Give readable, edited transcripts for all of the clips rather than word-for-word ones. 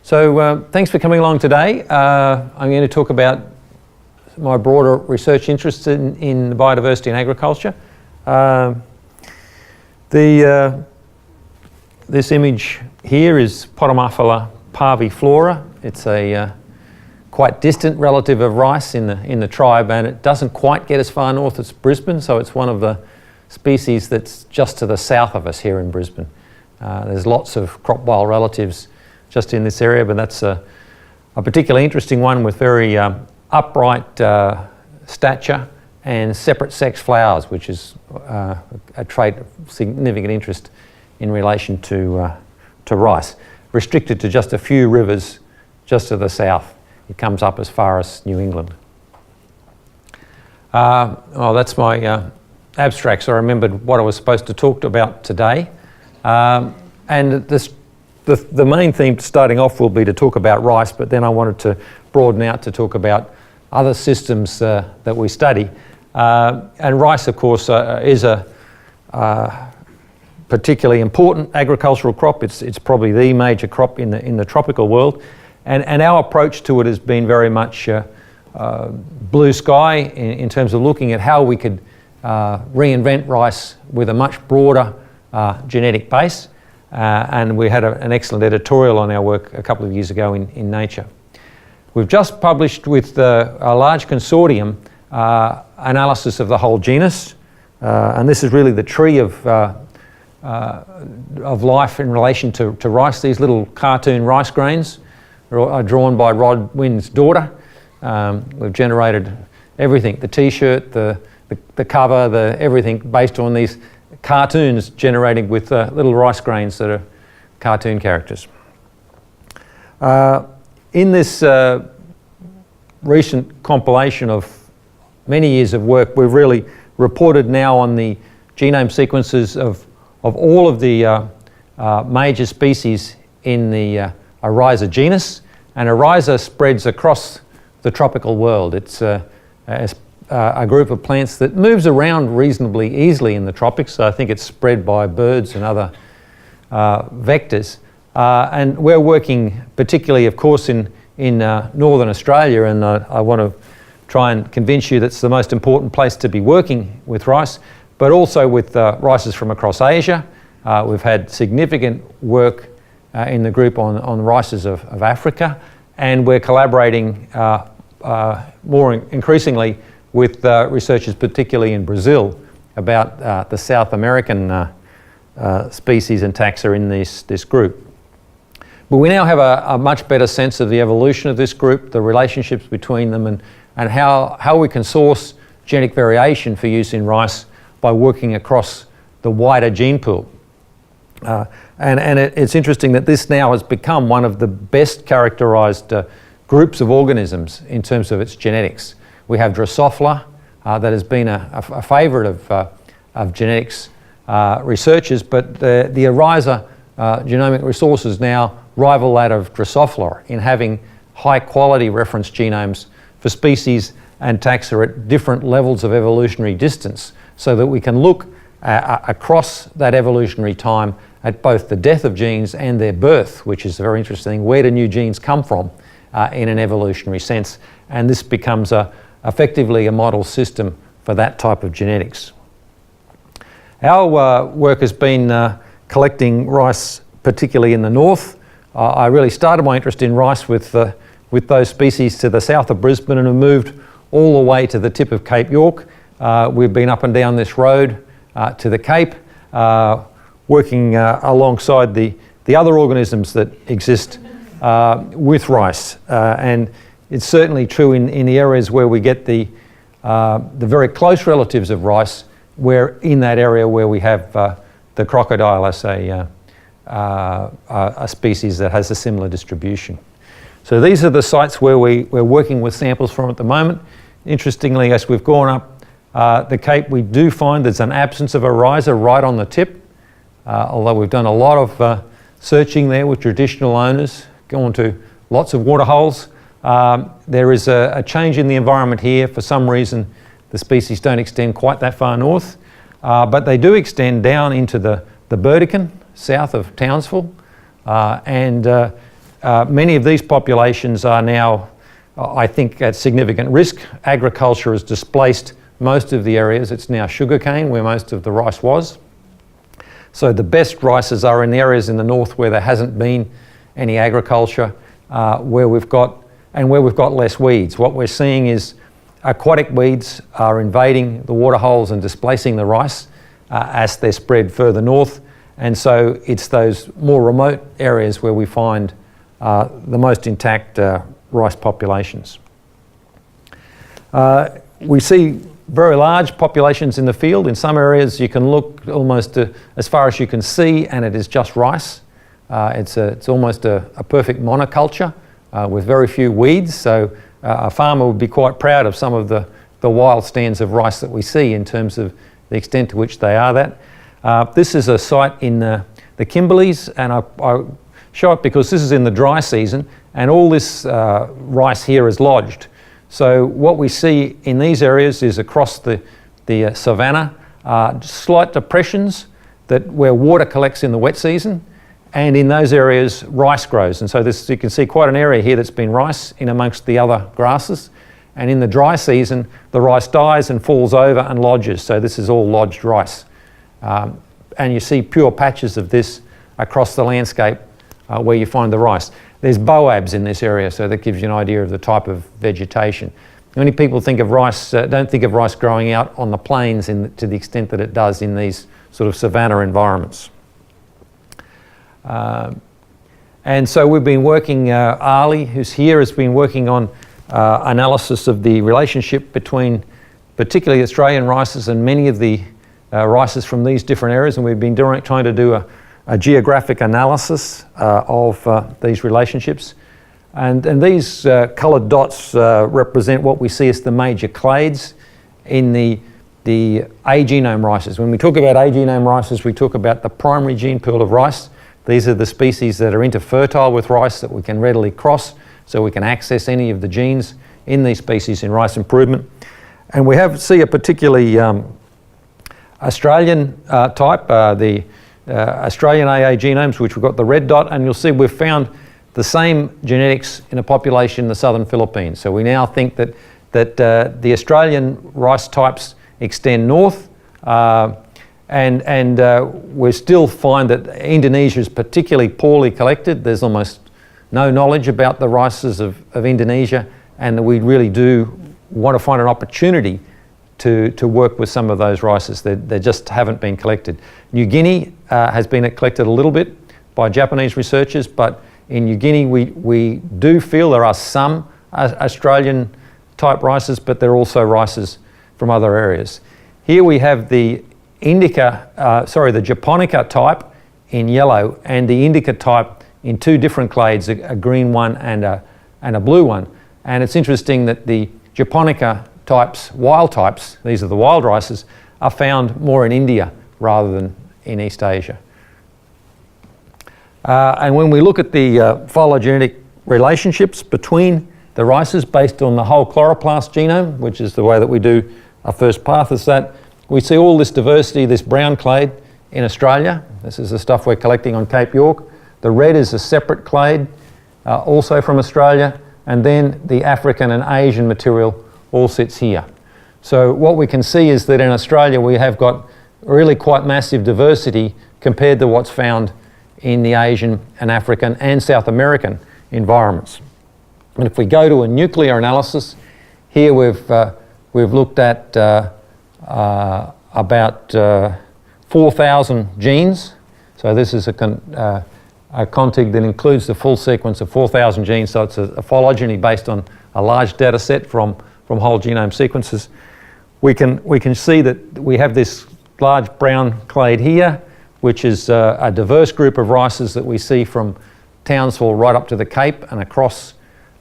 So thanks for coming along today. I'm going to talk about my broader research interests in biodiversity and agriculture. This image here is Potamophila parviflora. It's a quite distant relative of rice in the tribe, and it doesn't quite get as far north as Brisbane, so it's one of the species that's just to the south of us here in Brisbane. There's lots of crop wild relatives just in this area, but that's a particularly interesting one with very upright stature and separate sex flowers, which is a trait of significant interest in relation to rice. Restricted to just a few rivers just to the south. It comes up as far as New England. That's my abstract, so I remembered what I was supposed to talk about today. And the main theme starting off will be to talk about rice, but then I wanted to broaden out to talk about other systems that we study. And rice, of course, is a particularly important agricultural crop. It's probably the major crop in the tropical world. And our approach to it has been very much blue sky in terms of looking at how we could reinvent rice with a much broader genetic base. And we had an excellent editorial on our work a couple of years ago in Nature. We've just published with a large consortium analysis of the whole genus. And this is really the tree of life in relation to rice. These little cartoon rice grains are drawn by Rod Wynn's daughter. We've generated everything, the t-shirt, the cover, everything based on these cartoons generated with little rice grains that are cartoon characters. In this recent compilation of many years of work, we've really reported now on the genome sequences of all of the major species in the Oryza genus, and Oryza spreads across the tropical world. It's a group of plants that moves around reasonably easily in the tropics, so I think it's spread by birds and other vectors. And we're working particularly, of course, in northern Australia, and I want to try and convince you that's the most important place to be working with rice, but also with rices from across Asia. We've had significant work in the group on rices of Africa, and we're collaborating more increasingly with researchers, particularly in Brazil, about the South American species and taxa in this group. But we now have a much better sense of the evolution of this group, the relationships between them, and how we can source genetic variation for use in rice by working across the wider gene pool. And it's interesting that this now has become one of the best characterized groups of organisms in terms of its genetics. We have Drosophila that has been a favorite of genetics researchers, but the Oryza genomic resources now rival that of Drosophila in having high quality reference genomes for species and taxa at different levels of evolutionary distance, so that we can look across that evolutionary time at both the death of genes and their birth, which is very interesting. Where do new genes come from in an evolutionary sense? And this becomes effectively a model system for that type of genetics. Our work has been collecting rice, particularly in the north. I really started my interest in rice with those species to the south of Brisbane, and have moved all the way to the tip of Cape York. We've been up and down this road to the Cape, working alongside the other organisms that exist with rice. And it's certainly true in the areas where we get the very close relatives of rice. We're in that area where we have the crocodile as a species that has a similar distribution. So these are the sites where we're working with samples from at the moment. Interestingly, as we've gone up the Cape, we do find there's an absence of Oryza right on the tip, although we've done a lot of searching there with traditional owners, gone to lots of water holes. There is a change in the environment here. For some reason, the species don't extend quite that far north, but they do extend down into the Burdekin, south of Townsville, and Many of these populations are now, I think, at significant risk. Agriculture has displaced most of the areas. It's now sugarcane where most of the rice was. So the best rices are in the areas in the north where there hasn't been any agriculture, where we've got less weeds. What we're seeing is aquatic weeds are invading the waterholes and displacing the rice as they're spread further north. And so it's those more remote areas where we find the most intact rice populations. We see very large populations in the field. In some areas you can look almost as far as you can see and it is just rice. It's almost a perfect monoculture with very few weeds. So a farmer would be quite proud of some of the wild stands of rice that we see in terms of the extent to which they are that. This is a site in the Kimberleys, and I show it because this is in the dry season and all this rice here is lodged. So what we see in these areas is across the savanna, slight depressions where water collects in the wet season, and in those areas rice grows. And so you can see quite an area here that's been rice in amongst the other grasses. And in the dry season, the rice dies and falls over and lodges. So this is all lodged rice. And you see pure patches of this across the landscape where you find the rice. There's boabs in this area, so that gives you an idea of the type of vegetation. Many people think of rice, don't think of rice growing out on the plains to the extent that it does in these sort of savanna environments. And so we've been working, Ali, who's here, has been working on analysis of the relationship between particularly Australian rices and many of the rices from these different areas, and we've been trying to do a geographic analysis of these relationships. And these coloured dots represent what we see as the major clades in the A-genome rices. When we talk about A-genome rices, we talk about the primary gene pool of rice. These are the species that are interfertile with rice that we can readily cross, so we can access any of the genes in these species in rice improvement. And we see a particularly Australian type, the Australian AA genomes, which we've got the red dot, and you'll see we've found the same genetics in a population in the southern Philippines. So we now think that the Australian rice types extend north, and we still find that Indonesia is particularly poorly collected. There's almost no knowledge about the rices of Indonesia, and we really do want to find an opportunity to work with some of those rices. They just haven't been collected. New Guinea has been collected a little bit by Japanese researchers, but in New Guinea we do feel there are some Australian type rices, but there are also rices from other areas. Here we have the the Japonica type in yellow and the Indica type in two different clades, a green one and a blue one. And it's interesting that the Japonica types, wild types, these are the wild rices, are found more in India rather than in East Asia. And when we look at the phylogenetic relationships between the rices based on the whole chloroplast genome, which is the way that we do our first path, is that we see all this diversity, this brown clade in Australia. This is the stuff we're collecting on Cape York. The red is a separate clade, also from Australia, and then the African and Asian material all sits here. So what we can see is that in Australia we have got really quite massive diversity compared to what's found in the Asian and African and South American environments. And if we go to a nuclear analysis, here we've looked at about 4,000 genes. So this is a contig that includes the full sequence of 4,000 genes. So it's a phylogeny based on a large data set from whole genome sequences. We can see that we have this large brown clade here, which is a diverse group of rices that we see from Townsville right up to the Cape and across,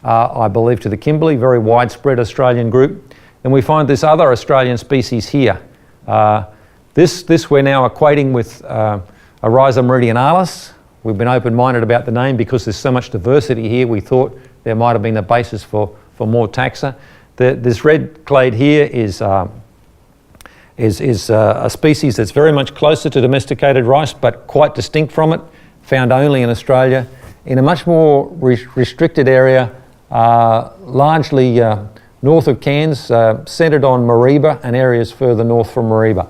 I believe, to the Kimberley, very widespread Australian group. And we find this other Australian species here. This we're now equating with Oryza meridionalis. We've been open-minded about the name because there's so much diversity here. We thought there might have been a basis for more taxa. This red clade here is a species that's very much closer to domesticated rice, but quite distinct from it, found only in Australia. in a much more restricted area, largely north of Cairns, centred on Mareeba and areas further north from Mareeba.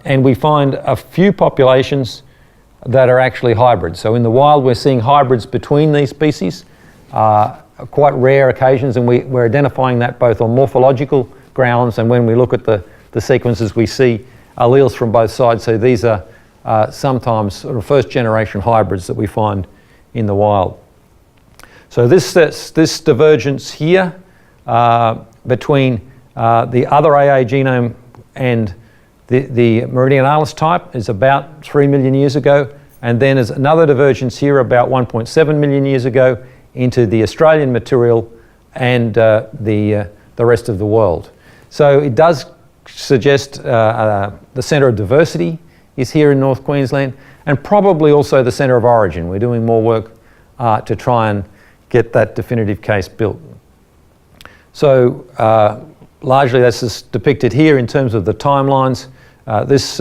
And we find a few populations that are actually hybrids. So in the wild we're seeing hybrids between these species, quite rare occasions, and we're identifying that both on morphological grounds, and when we look at the sequences we see alleles from both sides. So these are sometimes sort of first generation hybrids that we find in the wild. So this divergence here between the other AA genome and the Meridionalis type is about 3 million years ago, and then there's another divergence here about 1.7 million years ago into the Australian material and the rest of the world. So it does suggest the centre of diversity is here in North Queensland, and probably also the centre of origin. We're doing more work to try and get that definitive case built. So largely this is depicted here in terms of the timelines. This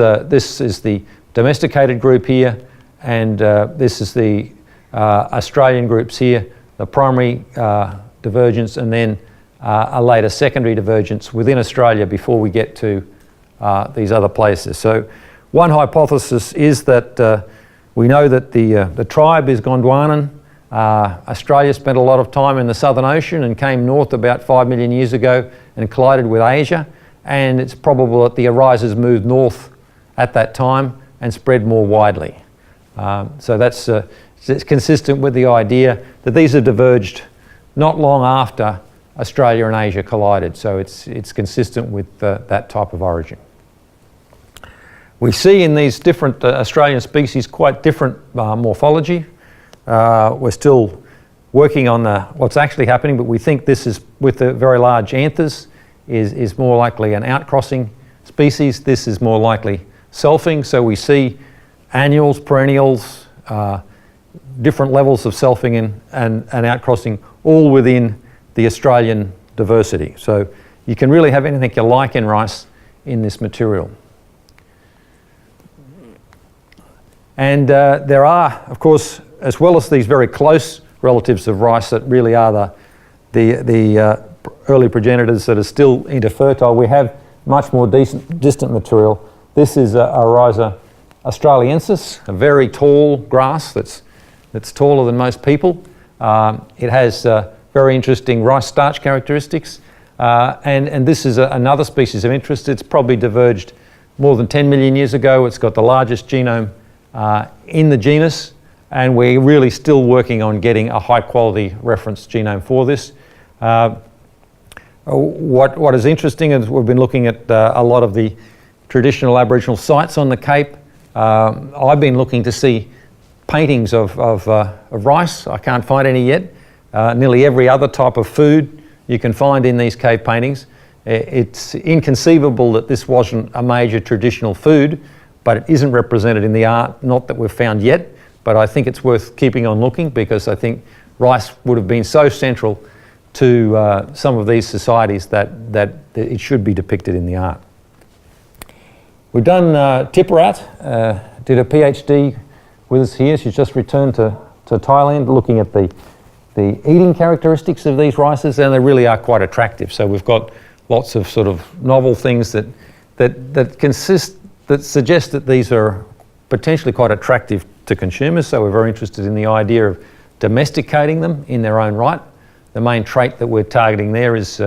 is the domesticated group here, and this is the Australian groups here, the primary divergence, and then a later secondary divergence within Australia before we get to these other places. So one hypothesis is that we know that the tribe is Gondwanan. Australia spent a lot of time in the Southern Ocean and came north about 5 million years ago and collided with Asia, and it's probable that the Oryzas moved north at that time and spread more widely. So that's it's consistent with the idea that these have diverged not long after Australia and Asia collided, so it's consistent with that type of origin. We see in these different Australian species quite different morphology. We're still working on what's actually happening, but we think this is, with the very large anthers, is more likely an outcrossing species. This is more likely selfing, so we see annuals, perennials, different levels of selfing and outcrossing, all within the Australian diversity. So you can really have anything you like in rice in this material. And there are, of course, as well as these very close relatives of rice that really are the early progenitors that are still interfertile, we have much more distant material. This is Oryza australiensis, a very tall grass that's taller than most people. It has very interesting rice starch characteristics, and this is another species of interest. It's probably diverged more than 10 million years ago. It's got the largest genome in the genus, and we're really still working on getting a high quality reference genome for this. What is interesting is we've been looking at a lot of the traditional Aboriginal sites on the Cape. I've been looking to see paintings of rice. I can't find any yet. Nearly every other type of food you can find in these cave paintings. It's inconceivable that this wasn't a major traditional food, but it isn't represented in the art, not that we've found yet, but I think it's worth keeping on looking, because I think rice would have been so central to some of these societies that it should be depicted in the art. We've done Tipperat, did a PhD with us here. She's just returned to Thailand, looking at the eating characteristics of these rices, and they really are quite attractive. So we've got lots of sort of novel things that suggest that these are potentially quite attractive to consumers. So we're very interested in the idea of domesticating them in their own right. The main trait that we're targeting there is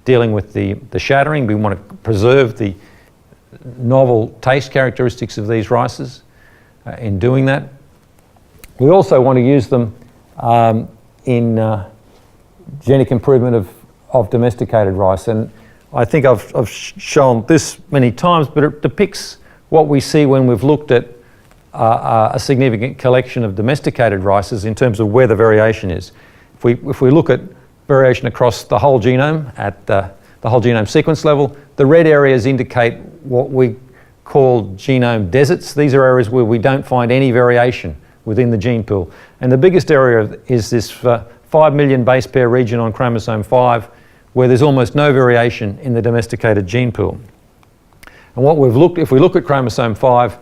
dealing with the shattering. We want to preserve the novel taste characteristics of these rices in doing that. We also want to use them in genetic improvement of domesticated rice, and I think I've shown this many times, but it depicts what we see when we've looked at a significant collection of domesticated rices in terms of where the variation is. If we look at variation across the whole genome at the whole genome sequence level, the red areas indicate what we call genome deserts. These are areas where we don't find any variation within the gene pool. And the biggest area is this 5 million base pair region on chromosome 5, where there's almost no variation in the domesticated gene pool. And what we've looked, if we look at chromosome 5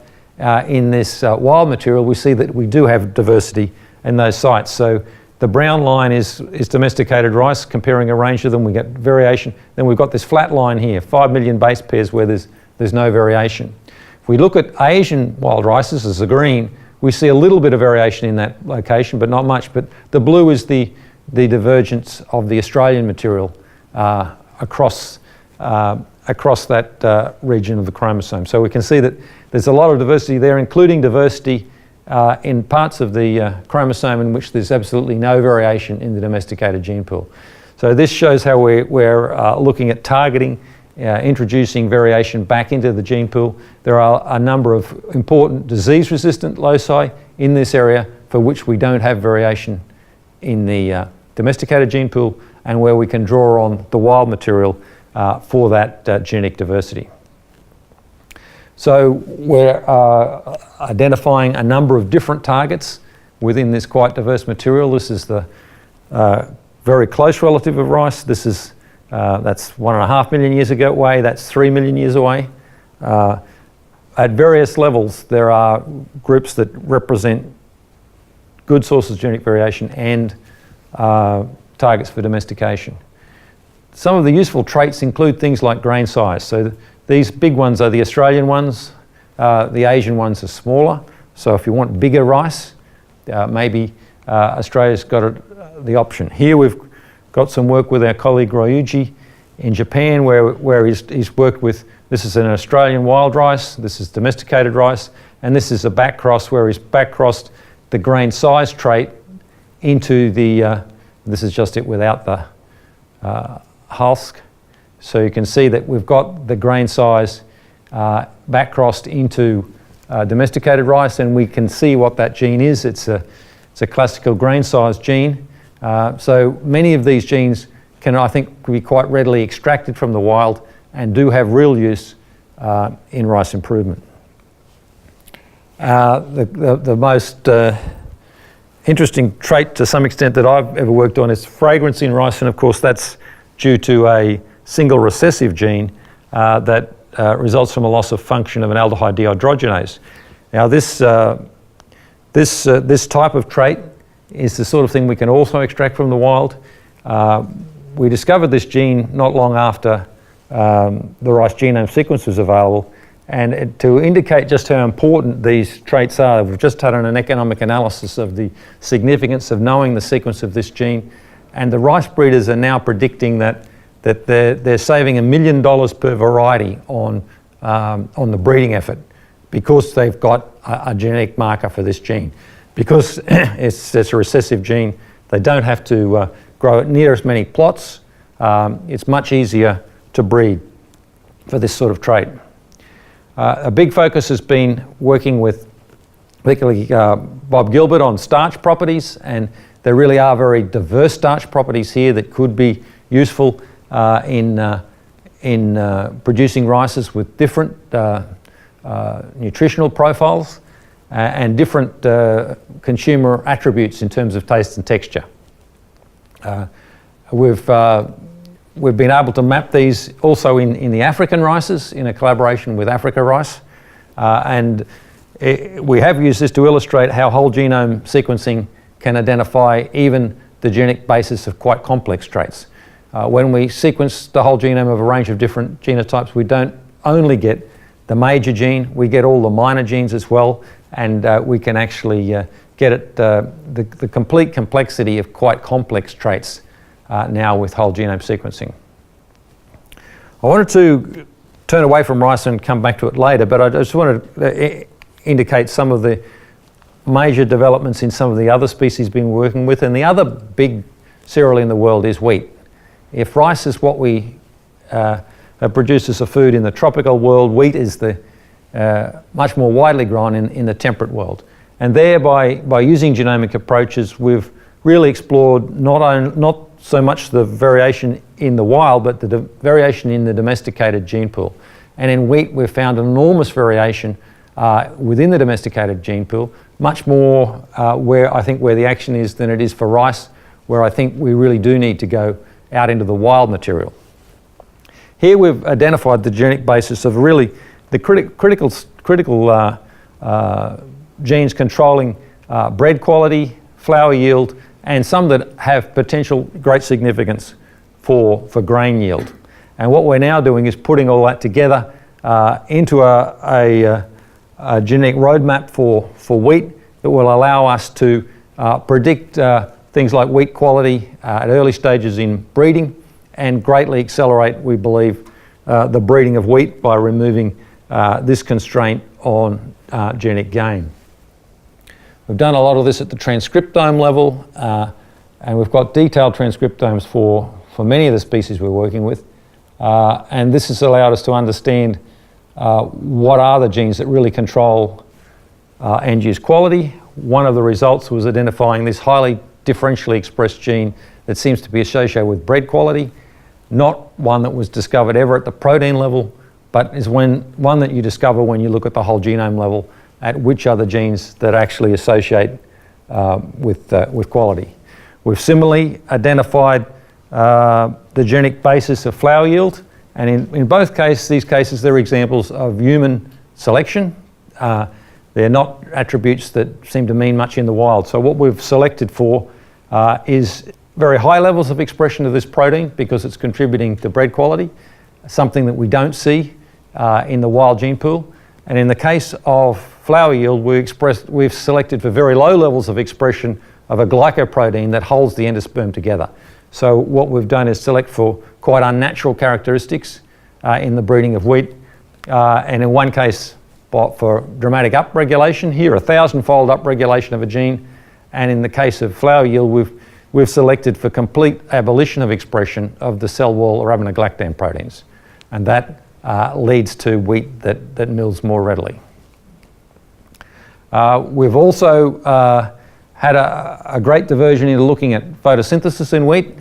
in this wild material, we see that we do have diversity in those sites. So the brown line is domesticated rice, comparing a range of them, we get variation. Then we've got this flat line here, 5 million base pairs where there's no variation. If we look at Asian wild rices as the green, we see a little bit of variation in that location, but not much. But the blue is the divergence of the Australian material across that region of the chromosome. So we can see that there's a lot of diversity there, including diversity in parts of the chromosome in which there's absolutely no variation in the domesticated gene pool. So this shows how we're looking at targeting, introducing variation back into the gene pool. There are a number of important disease-resistant loci in this area for which we don't have variation in the domesticated gene pool, and where we can draw on the wild material for that genetic diversity. So we're identifying a number of different targets within this quite diverse material. This is the very close relative of rice. This is that's 1.5 million years away. That's 3 million years away. At various levels, there are groups that represent good sources of genetic variation and targets for domestication. Some of the useful traits include things like grain size. So these big ones are the Australian ones. The Asian ones are smaller. So if you want bigger rice, maybe Australia's got the option. Here we've got some work with our colleague Ryuji in Japan where he's worked with, this is an Australian wild rice, this is domesticated rice, and this is a back cross where he's back crossed the grain size trait into the, this is just it without the husk. So you can see that we've got the grain size back crossed into domesticated rice, and we can see what that gene is. It's a classical grain size gene. So many of these genes can, I think, be quite readily extracted from the wild and do have real use in rice improvement. The most interesting trait to some extent that I've ever worked on is fragrance in rice, and of course that's due to a single recessive gene that results from a loss of function of an aldehyde dehydrogenase. Now this type of trait is the sort of thing we can also extract from the wild. We discovered this gene not long after the rice genome sequence was available, and to indicate just how important these traits are, we've just done an economic analysis of the significance of knowing the sequence of this gene, and the rice breeders are now predicting that they're saving $1 million per variety on the breeding effort because they've got a genetic marker for this gene. Because it's a recessive gene, they don't have to grow at near as many plots. It's much easier to breed for this sort of trait. A big focus has been working with particularly Bob Gilbert on starch properties, and there really are very diverse starch properties here that could be useful in producing rices with different nutritional profiles and different consumer attributes in terms of taste and texture. We've been able to map these also in the African rices in a collaboration with Africa Rice, and we have used this to illustrate how whole genome sequencing can identify even the genetic basis of quite complex traits. When we sequence the whole genome of a range of different genotypes, we don't only get the major gene, we get all the minor genes as well, and we can actually get at the complete complexity of quite complex traits now with whole genome sequencing. I wanted to turn away from rice and come back to it later, but I just wanted to indicate some of the major developments in some of the other species been working with, and the other big cereal in the world is wheat. If rice is what we produce as a food in the tropical world, wheat is the much more widely grown in the temperate world. And there, by using genomic approaches, we've really explored not so much the variation in the wild, but the variation in the domesticated gene pool. And in wheat, we've found enormous variation within the domesticated gene pool, much more where the action is than it is for rice, where I think we really do need to go out into the wild material. Here we've identified the genetic basis of really the critical genes controlling bread quality, flower yield, and some that have potential great significance for grain yield. And what we're now doing is putting all that together into a genetic roadmap for wheat that will allow us to predict things like wheat quality at early stages in breeding, and greatly accelerate, we believe, the breeding of wheat by removing this constraint on genetic gain. We've done a lot of this at the transcriptome level, and we've got detailed transcriptomes for many of the species we're working with. And this has allowed us to understand what are the genes that really control end-use quality. One of the results was identifying this highly differentially expressed gene that seems to be associated with bread quality, not one that was discovered ever at the protein level, but is one that you discover when you look at the whole genome level at which are the genes that actually associate with quality. We've similarly identified the genetic basis of flower yield, and in both these cases they're examples of human selection. They're not attributes that seem to mean much in the wild. So what we've selected for is very high levels of expression of this protein because it's contributing to bread quality, something that we don't see in the wild gene pool. And in the case of flower yield, we've selected for very low levels of expression of a glycoprotein that holds the endosperm together. So what we've done is select for quite unnatural characteristics in the breeding of wheat, and in one case for dramatic upregulation, here 1,000-fold upregulation of a gene, and in the case of flower yield, we've selected for complete abolition of expression of the cell wall arabinogalactan proteins, and that leads to wheat that mills more readily. We've also had a great diversion into looking at photosynthesis in wheat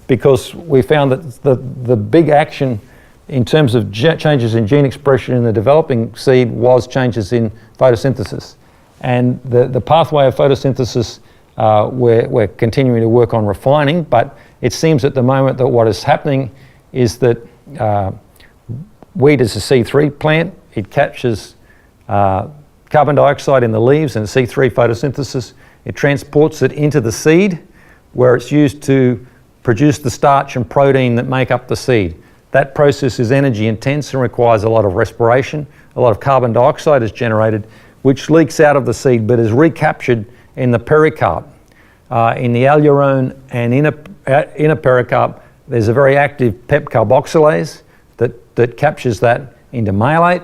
because we found that the big action in terms of changes in gene expression in the developing seed was changes in photosynthesis. And the pathway of photosynthesis we're continuing to work on refining, but it seems at the moment that what is happening is that wheat is a C3 plant. It captures carbon dioxide in the leaves and C3 photosynthesis. It transports it into the seed where it's used to produce the starch and protein that make up the seed. That process is energy intense and requires a lot of respiration. A lot of carbon dioxide is generated, which leaks out of the seed but is recaptured in the pericarp. In the alurone and inner pericarp, there's a very active PEP carboxylase that captures that into malate,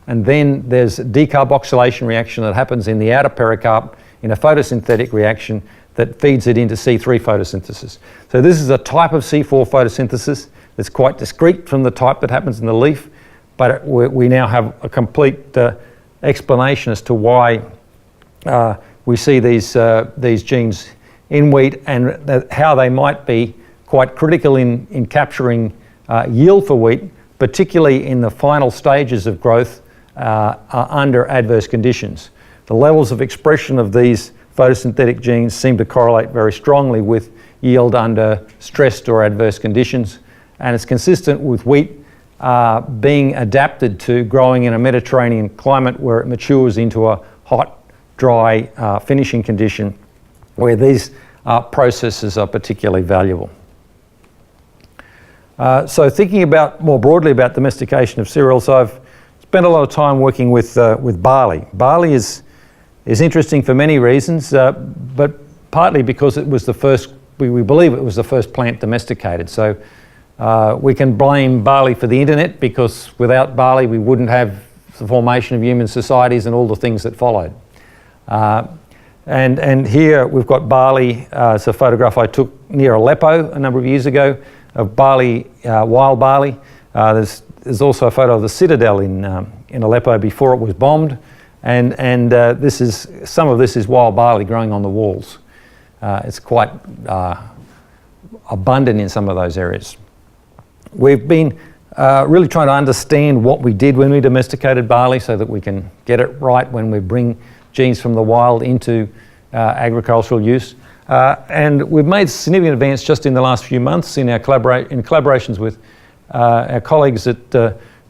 and then there's a decarboxylation reaction that happens in the outer pericarp in a photosynthetic reaction that feeds it into C3 photosynthesis. So this is a type of C4 photosynthesis that's quite discrete from the type that happens in the leaf, but we now have a complete explanation as to why we see these genes in wheat and how they might be quite critical in capturing yield for wheat, particularly in the final stages of growth under adverse conditions. The levels of expression of these photosynthetic genes seem to correlate very strongly with yield under stressed or adverse conditions, and it's consistent with wheat being adapted to growing in a Mediterranean climate where it matures into a hot, dry finishing condition where these processes are particularly valuable. So thinking more broadly about domestication of cereals, I've spent a lot of time working with barley. Barley is interesting for many reasons, but partly because it was the first, we believe it was the first plant domesticated. So we can blame barley for the internet because without barley we wouldn't have the formation of human societies and all the things that followed. And here we've got barley. It's a photograph I took near Aleppo a number of years ago of barley, wild barley. There's also a photo of the citadel in Aleppo before it was bombed, and some of this is wild barley growing on the walls. It's quite abundant in some of those areas. We've been really trying to understand what we did when we domesticated barley so that we can get it right when we bring genes from the wild into agricultural use. And we've made significant advance just in the last few months in our collaborations with our colleagues at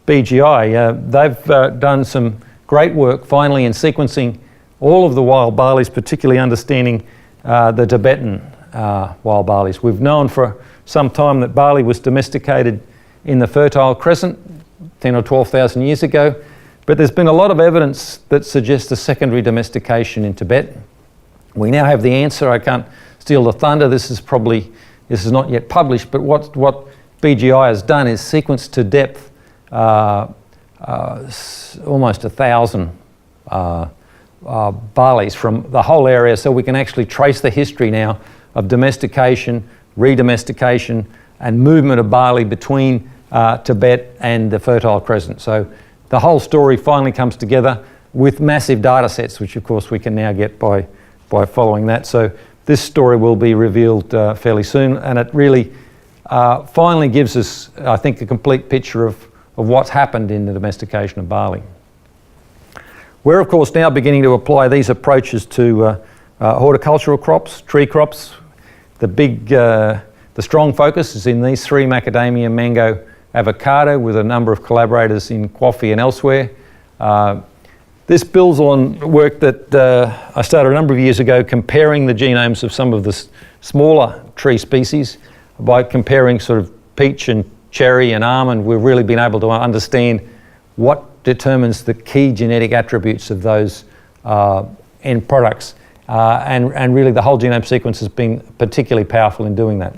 BGI. They've done some great work finally in sequencing all of the wild barleys, particularly understanding the Tibetan wild barleys. We've known for some time that barley was domesticated in the Fertile Crescent 10 or 12,000 years ago, but there's been a lot of evidence that suggests a secondary domestication in Tibet. We now have the answer. I can't steal the thunder. This is not yet published, but what BGI has done is sequenced to depth almost 1,000 barleys from the whole area, so we can actually trace the history now of domestication, redomestication, and movement of barley between Tibet and the Fertile Crescent. So the whole story finally comes together with massive data sets, which of course we can now get by following that. So this story will be revealed fairly soon, and it really finally gives us, I think, a complete picture of what's happened in the domestication of barley. We're of course now beginning to apply these approaches to horticultural crops, tree crops. The strong focus is in these three: macadamia, mango, avocado, with a number of collaborators in QAAFI and elsewhere. This builds on work that I started a number of years ago, comparing the genomes of some of the smaller tree species. By comparing sort of peach and cherry and almond, we've really been able to understand what determines the key genetic attributes of those end products. And really the whole genome sequence has been particularly powerful in doing that.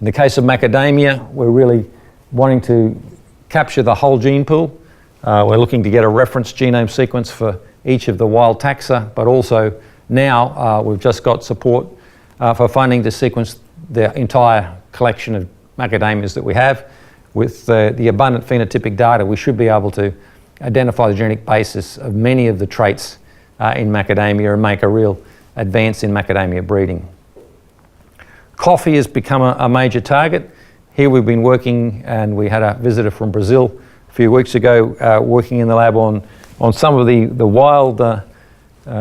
In the case of macadamia, we're really wanting to capture the whole gene pool. We're looking to get a reference genome sequence for each of the wild taxa, but also now we've just got support for funding to sequence the entire collection of macadamias that we have. With the abundant phenotypic data, we should be able to identify the genetic basis of many of the traits in macadamia and make a real advance in macadamia breeding. Coffee has become a major target. Here we've been working, and we had a visitor from Brazil a few weeks ago working in the lab on some of the wild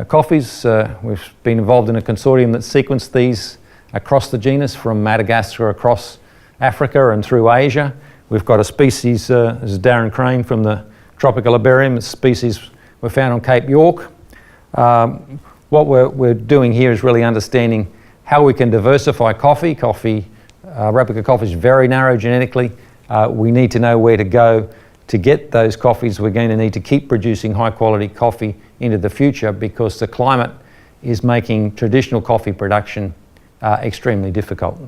coffees. We've been involved in a consortium that sequenced these across the genus from Madagascar across Africa and through Asia. We've got a species, this is Darren Crane from the Tropical Herbarium, a species we found on Cape York. What we're doing here is really understanding how we can diversify coffee. Arabica coffee is very narrow genetically. We need to know where to go to get those coffees. We're going to need to keep producing high quality coffee into the future because the climate is making traditional coffee production extremely difficult.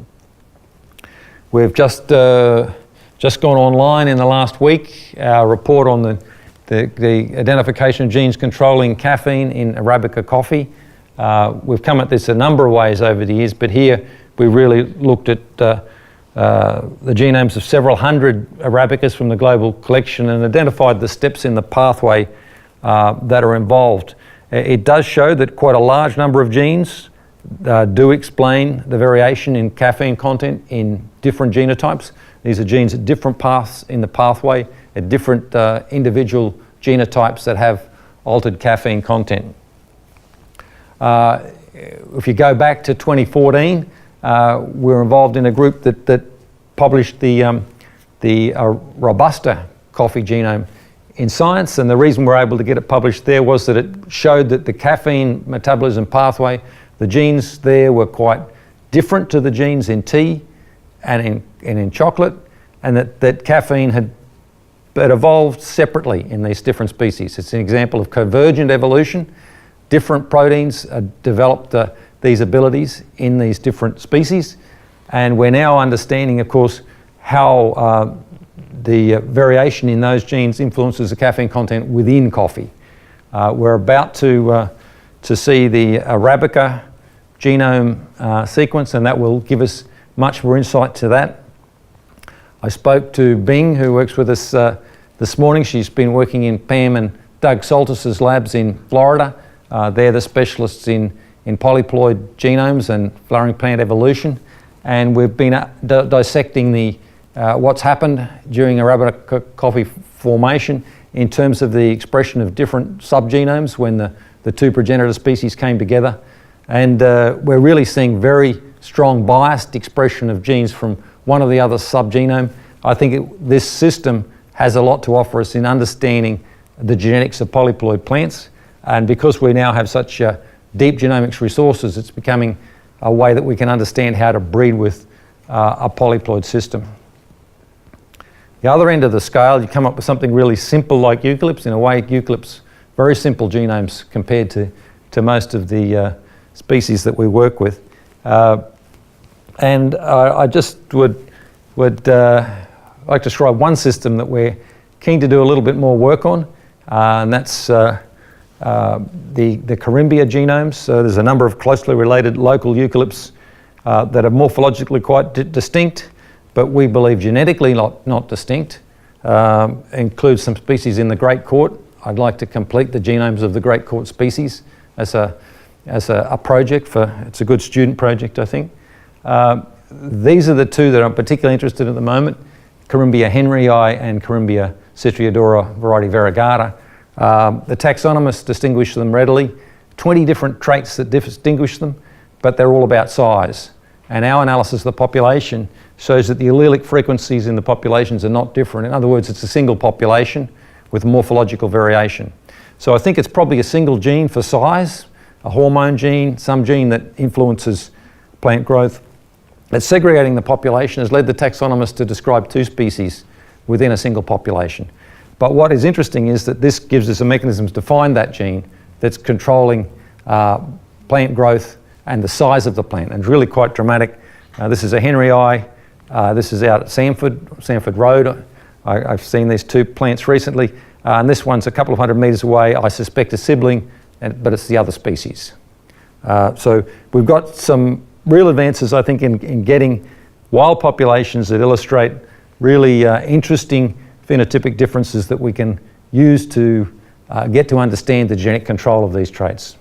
We've just gone online in the last week, our report on the identification of genes controlling caffeine in Arabica coffee. We've come at this a number of ways over the years, but here we really looked at the genomes of several hundred Arabicas from the global collection and identified the steps in the pathway that are involved. It does show that quite a large number of genes do explain the variation in caffeine content in different genotypes. These are genes at different paths in the pathway, at different individual genotypes that have altered caffeine content. If you go back to 2014, we're involved in a group that published the Robusta coffee genome in Science, and the reason we're able to get it published there was that it showed that the caffeine metabolism pathway, the genes there were quite different to the genes in tea and in chocolate, and that caffeine had evolved separately in these different species. It's an example of convergent evolution. Different proteins developed these abilities in these different species, and we're now understanding, of course, how the variation in those genes influences the caffeine content within coffee. We're about to see the Arabica genome sequence, and that will give us much more insight to that. I spoke to Bing, who works with us this morning. She's been working in Pam and Doug Soltis' labs in Florida. They're the specialists in polyploid genomes and flowering plant evolution, and we've been dissecting what's happened during Arabica coffee formation in terms of the expression of different subgenomes when the two progenitor species came together, and we're really seeing very strong biased expression of genes from one or the other subgenome. I think this system has a lot to offer us in understanding the genetics of polyploid plants, and because we now have such deep genomics resources, it's becoming a way that we can understand how to breed with a polyploid system. The other end of the scale, you come up with something really simple like eucalypts. In a way, eucalypts, very simple genomes compared to most of the species that we work with. And I just would like to describe one system that we're keen to do a little bit more work on, and that's the Corymbia genomes. So there's a number of closely related local eucalypts that are morphologically quite distinct, but we believe genetically not distinct. Includes some species in the Great Court. I'd like to complete the genomes of the Great Court species as a project it's a good student project, I think. These are the two that I'm particularly interested in at the moment, Corymbia henryi and Corymbia citriodora variety variegata. The taxonomists distinguish them readily. 20 different traits that distinguish them, but they're all about size. And our analysis of the population shows that the allelic frequencies in the populations are not different. In other words, it's a single population with morphological variation. So I think it's probably a single gene for size, a hormone gene, some gene that influences plant growth. But segregating the population has led the taxonomists to describe two species within a single population. But what is interesting is that this gives us a mechanism to find that gene that's controlling plant growth and the size of the plant, and it's really quite dramatic. This is a henryi. This is out at Sanford Road. I've seen these two plants recently, and this one's a couple of hundred metres away. I suspect a sibling, but it's the other species. So we've got some real advances, I think, in getting wild populations that illustrate really interesting phenotypic differences that we can use to get to understand the genetic control of these traits.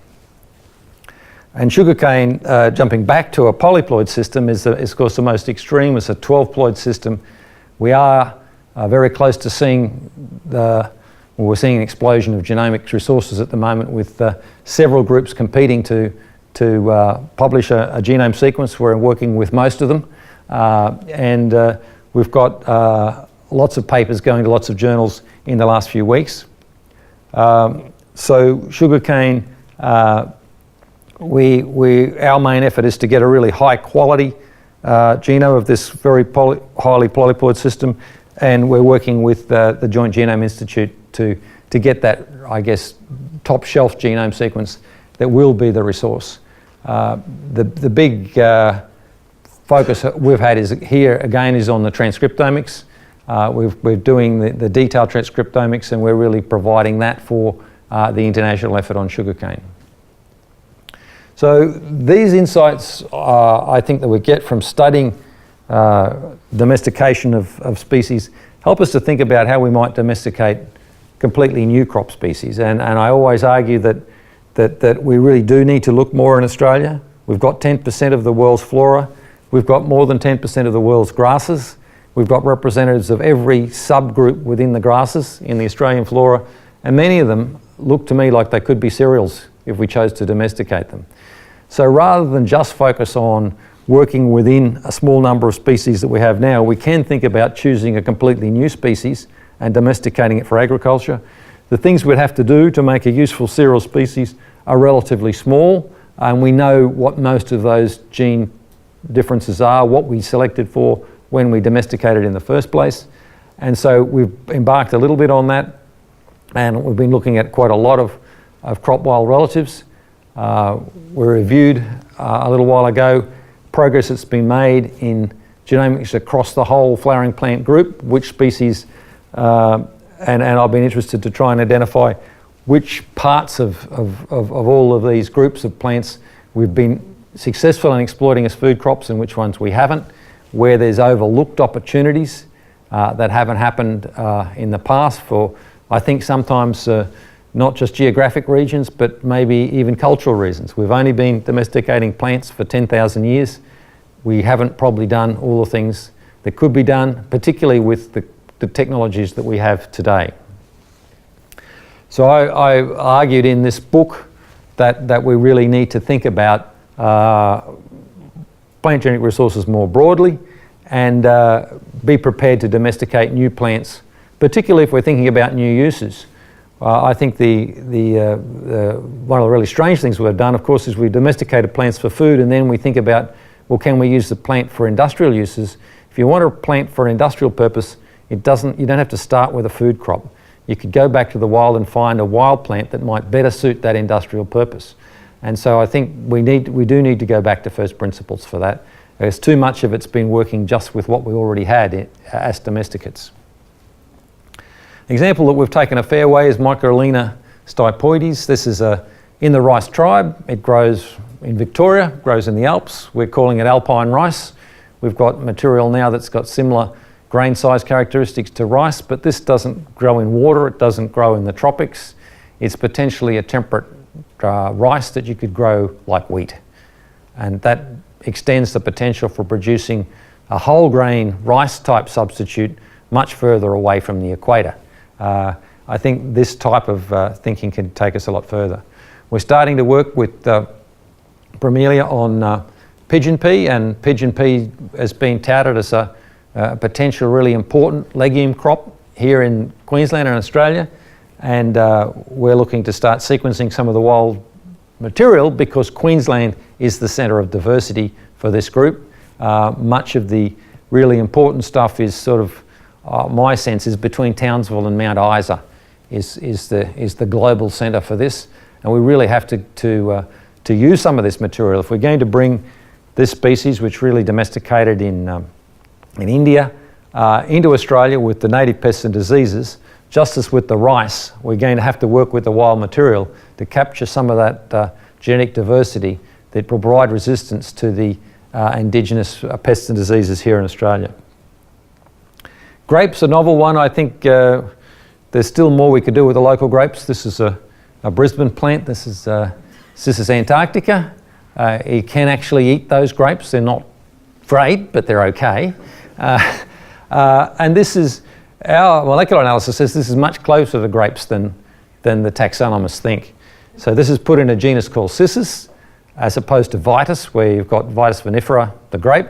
And sugarcane, jumping back to a polyploid system, is of course the most extreme. It's a 12-ploid system. We are very close to seeing we're seeing an explosion of genomic resources at the moment, with several groups competing to publish a genome sequence. We're working with most of them, and we've got lots of papers going to lots of journals in the last few weeks. So sugarcane, our main effort is to get a really high quality genome of this very highly polyploid system, and we're working with the Joint Genome Institute to get that, I guess, top shelf genome sequence that will be the resource. The big focus we've had is here again is on the transcriptomics. We're doing the detailed transcriptomics, and we're really providing that for the international effort on sugarcane. So these insights, I think, that we get from studying domestication of species help us to think about how we might domesticate completely new crop species. And I always argue that we really do need to look more in Australia. We've got 10% of the world's flora. We've got more than 10% of the world's grasses. We've got representatives of every subgroup within the grasses in the Australian flora, and many of them look to me like they could be cereals if we chose to domesticate them. So rather than just focus on working within a small number of species that we have now, we can think about choosing a completely new species and domesticating it for agriculture. The things we'd have to do to make a useful cereal species are relatively small, and we know what most of those gene differences are, what we selected for when we domesticated in the first place. And so we've embarked a little bit on that, and we've been looking at quite a lot of crop wild relatives. We reviewed a little while ago progress that's been made in genomics across the whole flowering plant group, which species, and I've been interested to try and identify which parts of all of these groups of plants we've been successful in exploiting as food crops and which ones we haven't, where there's overlooked opportunities that haven't happened in the past for, I think, sometimes not just geographic regions, but maybe even cultural reasons. We've only been domesticating plants for 10,000 years. We haven't probably done all the things that could be done, particularly with the technologies that we have today. So I argued in this book that we really need to think about plant genetic resources more broadly, and be prepared to domesticate new plants, particularly if we're thinking about new uses. I think one of the really strange things we've done, of course, is we domesticated plants for food, and then we think about, well, can we use the plant for industrial uses? If you want a plant for an industrial purpose, you don't have to start with a food crop. You could go back to the wild and find a wild plant that might better suit that industrial purpose. And so I think we do need to go back to first principles for that. There's too much of it's been working just with what we already had as domesticates. An example that we've taken a fair way is Microlina stipoides. This is in the rice tribe. It grows in Victoria, grows in the Alps. We're calling it alpine rice. We've got material now that's got similar grain size characteristics to rice, but this doesn't grow in water, it doesn't grow in the tropics. It's potentially a temperate rice that you could grow like wheat. And that extends the potential for producing a whole grain rice type substitute much further away from the equator. I think this type of thinking can take us a lot further. We're starting to work with Bromelia on pigeon pea, and pigeon pea has been touted as a potential really important legume crop here in Queensland and Australia, and we're looking to start sequencing some of the wild material because Queensland is the centre of diversity for this group. Much of the really important stuff is sort of, my sense is between Townsville and Mount Isa is the global centre for this, and we really have to use some of this material. If we're going to bring this species, which really domesticated in India, into Australia with the native pests and diseases, just as with the rice, we're going to have to work with the wild material to capture some of that genetic diversity that will provide resistance to the indigenous pests and diseases here in Australia. Grapes, a novel one. I think there's still more we could do with the local grapes. This is a Brisbane plant. This is Antarctica. You can actually eat those grapes. They're not great, but they're okay. And this is, our molecular analysis says this is much closer to grapes than the taxonomists think. So this is put in a genus called Cissus, as opposed to Vitis, where you've got Vitis vinifera, the grape.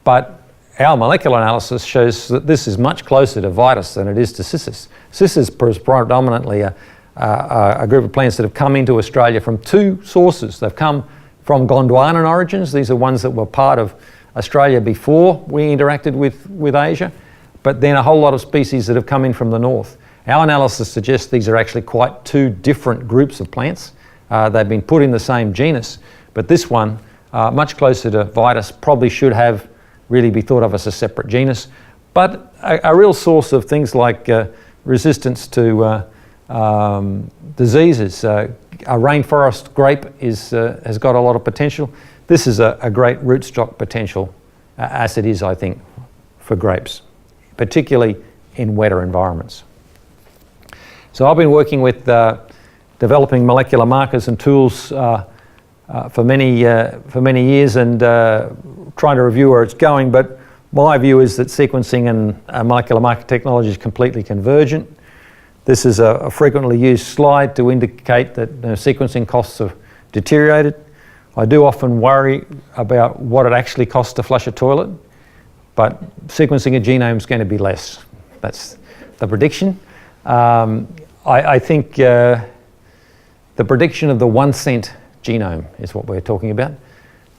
But our molecular analysis shows that this is much closer to Vitis than it is to Cissus. Cissus is predominantly a group of plants that have come into Australia from two sources. They've come from Gondwanan origins. These are ones that were part of Australia before we interacted with Asia, but then a whole lot of species that have come in from the north. Our analysis suggests these are actually quite two different groups of plants. They've been put in the same genus, but this one, much closer to Vitis, probably should have really be thought of as a separate genus, but a real source of things like resistance to diseases. A rainforest grape has got a lot of potential. This is a great rootstock potential, as it is, I think, for grapes, particularly in wetter environments. So I've been working with developing molecular markers and tools for many years and trying to review where it's going, but my view is that sequencing and molecular marker technology is completely convergent. This is a frequently used slide to indicate that sequencing costs have deteriorated. I do often worry about what it actually costs to flush a toilet, but sequencing a genome is going to be less. That's the prediction. I think the prediction of the 1 cent genome is what we're talking about.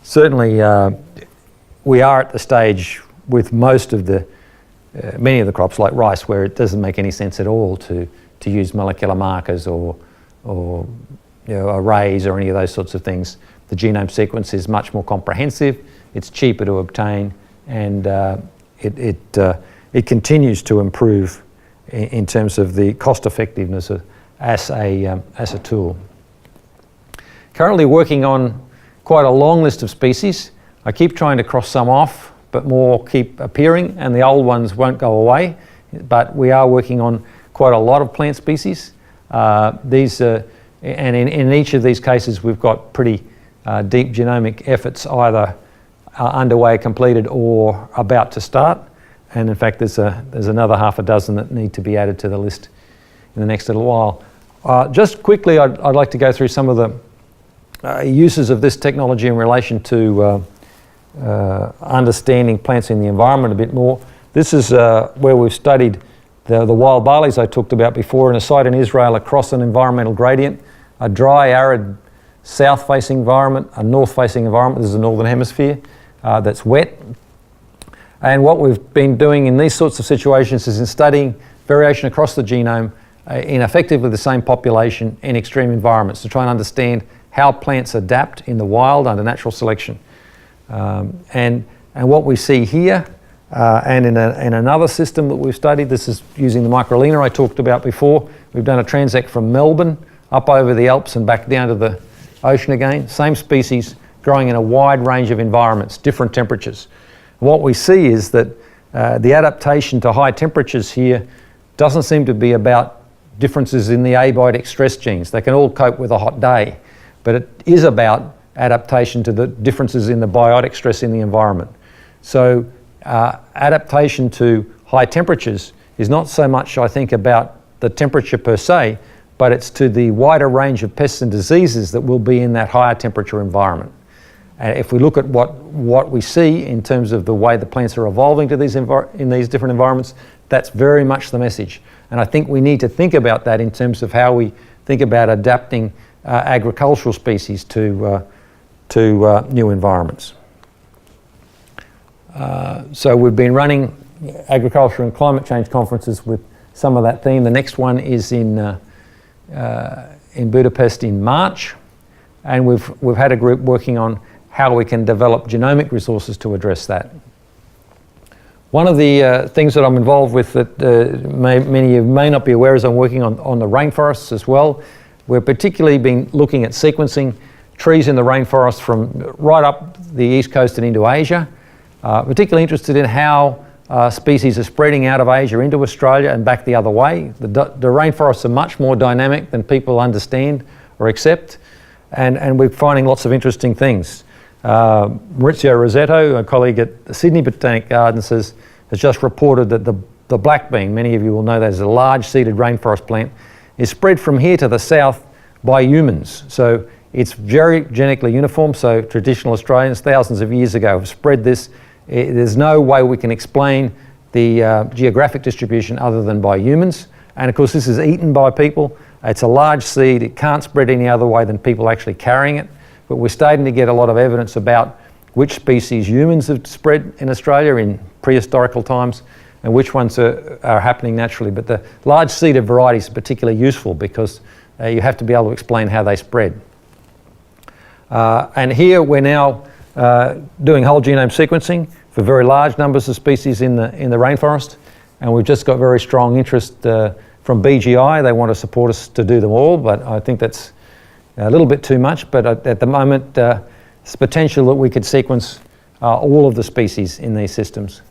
Certainly, we are at the stage with most of many of the crops like rice where it doesn't make any sense at all to use molecular markers or arrays or any of those sorts of things. The genome sequence is much more comprehensive, it's cheaper to obtain, and it continues to improve in terms of the cost effectiveness as a tool. Currently working on quite a long list of species. I keep trying to cross some off, but more keep appearing, and the old ones won't go away. But we are working on quite a lot of plant species. And in each of these cases, we've got pretty deep genomic efforts either underway, completed, or about to start. And in fact, there's another half a dozen that need to be added to the list in the next little while. Just quickly, I'd like to go through some of the uses of this technology in relation to understanding plants in the environment a bit more. This is where we've studied the wild barleys I talked about before in a site in Israel across an environmental gradient, a dry, arid, south-facing environment, a north-facing environment, this is the northern hemisphere, that's wet. And what we've been doing in these sorts of situations is in studying variation across the genome in effectively the same population in extreme environments to try and understand how plants adapt in the wild under natural selection. And what we see here, and in another system that we've studied, this is using the microlina I talked about before. We've done a transect from Melbourne up over the Alps and back down to the ocean again. Same species growing in a wide range of environments, different temperatures. What we see is that the adaptation to high temperatures here doesn't seem to be about differences in the abiotic stress genes. They can all cope with a hot day, but it is about adaptation to the differences in the biotic stress in the environment. So adaptation to high temperatures is not so much, I think, about the temperature per se, but it's to the wider range of pests and diseases that will be in that higher temperature environment. And if we look at what we see in terms of the way the plants are evolving to in these different environments, that's very much the message. And I think we need to think about that in terms of how we think about adapting agricultural species to new environments. So we've been running agriculture and climate change conferences with some of that theme. The next one is in Budapest in March, and we've had a group working on how we can develop genomic resources to address that. One of the things that I'm involved with that many of you may not be aware is I'm working on the rainforests as well. We've particularly been looking at sequencing trees in the rainforest from right up the east coast and into Asia. Particularly interested in how species are spreading out of Asia into Australia and back the other way. The rainforests are much more dynamic than people understand or accept, and we're finding lots of interesting things. Maurizio Rosetto, a colleague at the Sydney Botanic Gardens, has just reported that the black bean, many of you will know that is a large seeded rainforest plant, is spread from here to the south by humans. So it's very genetically uniform, so traditional Australians thousands of years ago have spread this. There's no way we can explain the geographic distribution other than by humans. And of course this is eaten by people. It's a large seed, it can't spread any other way than people actually carrying it. But we're starting to get a lot of evidence about which species humans have spread in Australia in prehistorical times and which ones are happening naturally. But the large seeded varieties are particularly useful because you have to be able to explain how they spread. And here we're now doing whole genome sequencing for very large numbers of species in the rainforest, and we've just got very strong interest from BGI. They want to support us to do them all, but I think that's a little bit too much. But at the moment, it's potential that we could sequence all of the species in these systems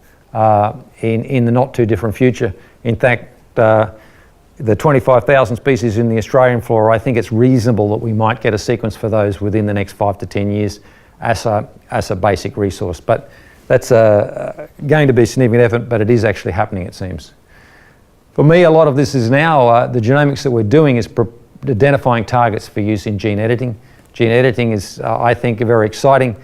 in the not too different future. In fact, the 25,000 species in the Australian flora, I think it's reasonable that we might get a sequence for those within the next 5 to 10 years as a basic resource. But that's going to be a significant effort, but it is actually happening, it seems. For me, a lot of this is now, the genomics that we're doing is identifying targets for use in gene editing. Gene editing is, I think, a very exciting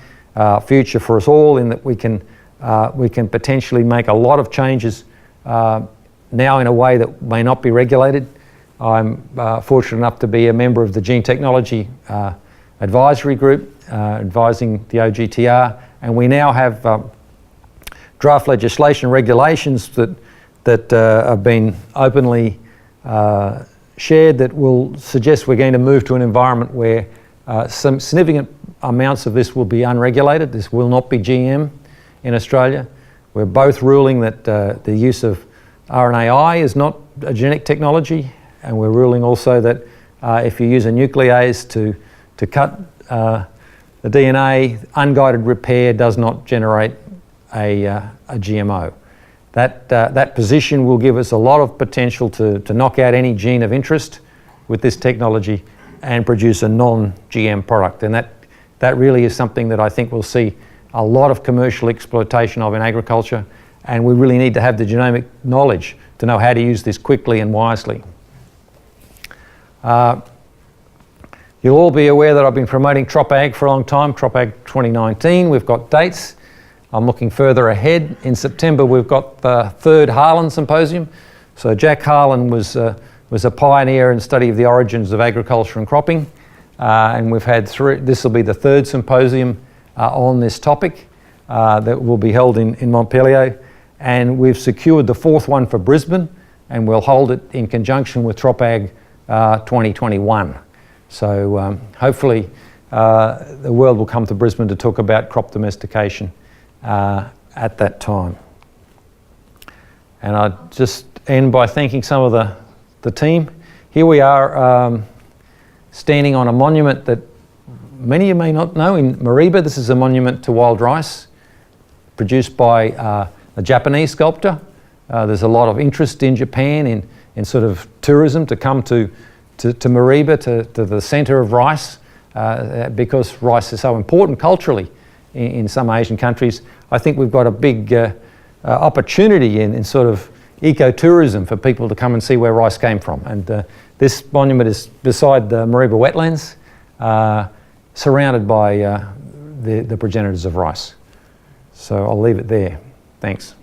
future for us all in that we can potentially make a lot of changes now in a way that may not be regulated. I'm fortunate enough to be a member of the Gene Technology Advisory Group, advising the OGTR, and we now have draft legislation regulations that have been openly shared that will suggest we're going to move to an environment where some significant amounts of this will be unregulated. This will not be GM in Australia. We're both ruling that the use of RNAi is not a genetic technology, and we're ruling also that if you use a nuclease to cut the DNA, unguided repair does not generate a GMO. That position will give us a lot of potential to knock out any gene of interest with this technology and produce a non-GM product. And that really is something that I think we'll see a lot of commercial exploitation of in agriculture, and we really need to have the genomic knowledge to know how to use this quickly and wisely. You'll all be aware that I've been promoting TropAg for a long time, TropAg 2019. We've got dates. I'm looking further ahead. In September, we've got the third Harlan Symposium. So Jack Harlan was a pioneer in study of the origins of agriculture and cropping, and we've had this will be the third symposium on this topic that will be held in Montpellier, and we've secured the fourth one for Brisbane, and we'll hold it in conjunction with TropAg 2021. So hopefully the world will come to Brisbane to talk about crop domestication at that time. And I'd just end by thanking some of the team. Here we are standing on a monument that many of you may not know in Mariba. This is a monument to wild rice produced by a Japanese sculptor. There's a lot of interest in Japan in sort of tourism to come to Mariba, to the centre of rice, because rice is so important culturally in some Asian countries. I think we've got a big opportunity in sort of ecotourism for people to come and see where rice came from. And this monument is beside the Mariba wetlands, surrounded by the progenitors of rice. So I'll leave it there. Thanks.